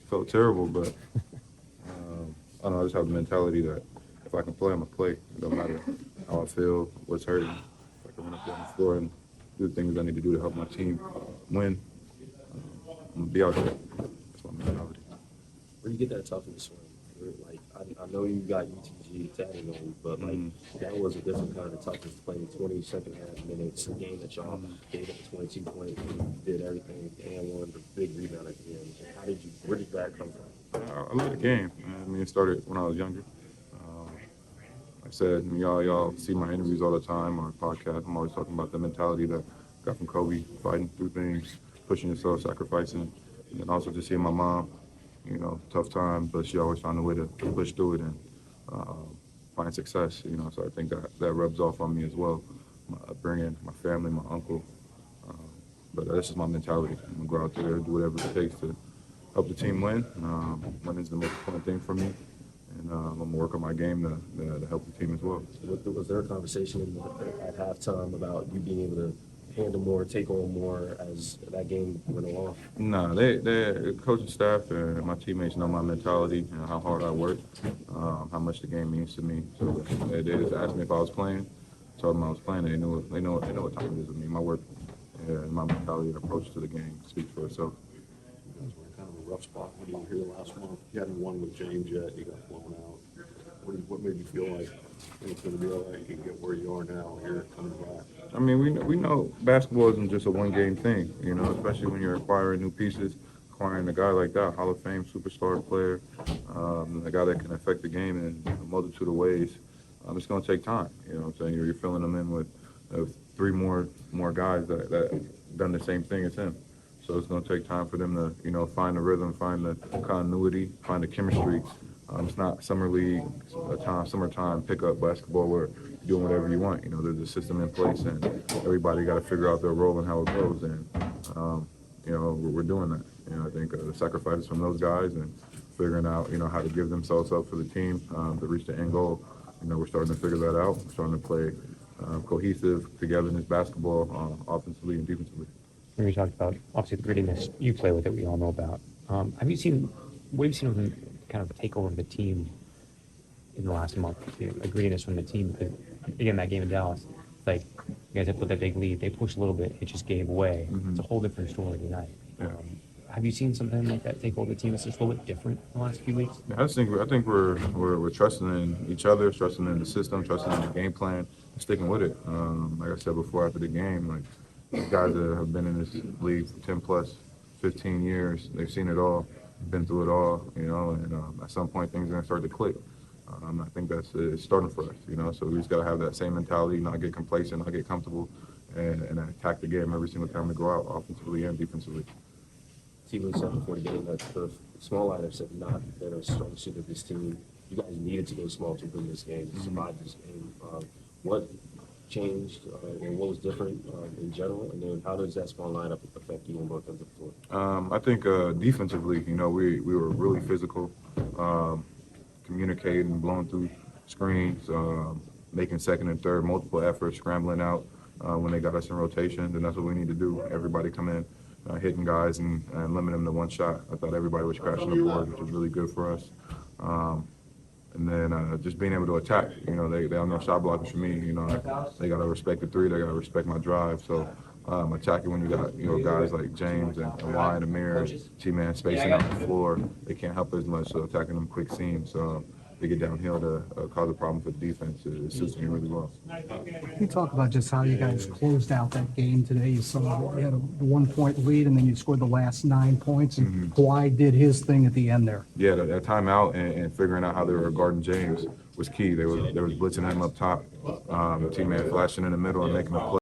Felt terrible, but I don't know. I just have the mentality that if I can play, I'm gonna play. It don't matter how I feel, what's hurting. If I can run up there on the floor and do the things I need to do to help my team win, I'm gonna be out there. That's my mentality. Where do you get that toughness from? Like, I know you got UTG tatted on you, but like that was a different kind of toughness playing 20 second half minutes, a game that y'all gave up 22 points, and did everything and won the big rebound at the end. Where did that come from? I love the game. I mean, it started when I was younger. Like I said, y'all see my interviews all the time, my podcast. I'm always talking about the mentality that I got from Kobe, fighting through things, pushing yourself, sacrificing, and then also just seeing my mom. Tough time, but she always found a way to push through it and find success. So I think that rubs off on me as well. My upbringing, my family, my uncle. But that's just my mentality. I'm gonna go out there, do whatever it takes to help the team win. Winning is the most important thing for me, and I'm gonna work on my game to help the team as well. Was there a conversation at halftime about you being able to handle more, take on more as that game went along? No, the coaching staff and my teammates know my mentality and how hard I work, how much the game means to me. So they just asked me if I was playing. I told them I was playing. They know what time it is with me. My work and my mentality and approach to the game speaks for itself. You guys were in kind of a rough spot when you were here last month. You hadn't won with James yet. You got blown out. What made you feel like it's going to be all right? You can get where you are now. You're coming back. I mean, we know basketball isn't just a one-game thing, especially when you're acquiring new pieces, acquiring a guy like that, Hall of Fame superstar player, a guy that can affect the game in a multitude of ways. It's going to take time. What I'm saying? You're filling them in with three more guys that done the same thing as him. So it's going to take time for them to, find the rhythm, find the continuity, find the chemistry. It's not summer league, summertime pickup basketball where you're doing whatever you want. There's a system in place, and everybody got to figure out their role and how it goes. And we're doing that. I think the sacrifices from those guys and figuring out, how to give themselves up for the team to reach the end goal. We're starting to figure that out. We're starting to play cohesive togetherness basketball, offensively and defensively. When we talked about obviously the grittiness you play with that we all know about, what have you seen of them kind of take over the team in the last month? The grittiness from the team, because again, that game in Dallas, like you guys had put that big lead, they pushed a little bit, it just gave away. It's a whole different story tonight. Yeah. Have you seen something like that take over the team that's just a little bit different in the last few weeks? Yeah, I think we're trusting in each other, trusting in the system, trusting in the game plan, and sticking with it. Like I said before, after the game, like these guys that have been in this league for 10 plus, 15 years, they've seen it all, been through it all, and at some point things are gonna start to click. I think it's starting for us, so we just gotta have that same mentality, not get complacent, not get comfortable, and attack the game every single time we go out, offensively and defensively. Team said before the game that the small lineups have not been a strong suit of this team. You guys needed to go small to win this game, to survive this game. What changed and what was different in general, and then how does that small lineup affect you on both ends of the floor? I think defensively, we were really physical, communicating, blowing through screens, making second and third, multiple efforts, scrambling out when they got us in rotation. And that's what we need to do. Everybody come in, hitting guys and limit them to one shot. I thought everybody was crashing the board, which was really good for us. And then just being able to attack. They have no shot blockers for me. They got to respect the three. They got to respect my drive. So attacking when you got guys like James and Wine, Amir, T-Man spacing out the floor, they can't help as much. So attacking them quick seams. They get downhill to cause a problem for the defense. It suits me really well. Can you talk about just how you guys closed out that game today? You saw you had a 1 point lead, and then you scored the last 9 points, and Kawhi did his thing at the end there. Yeah, that timeout and figuring out how they were guarding James was key. They was blitzing him up top, the teammate flashing in the middle and making a play.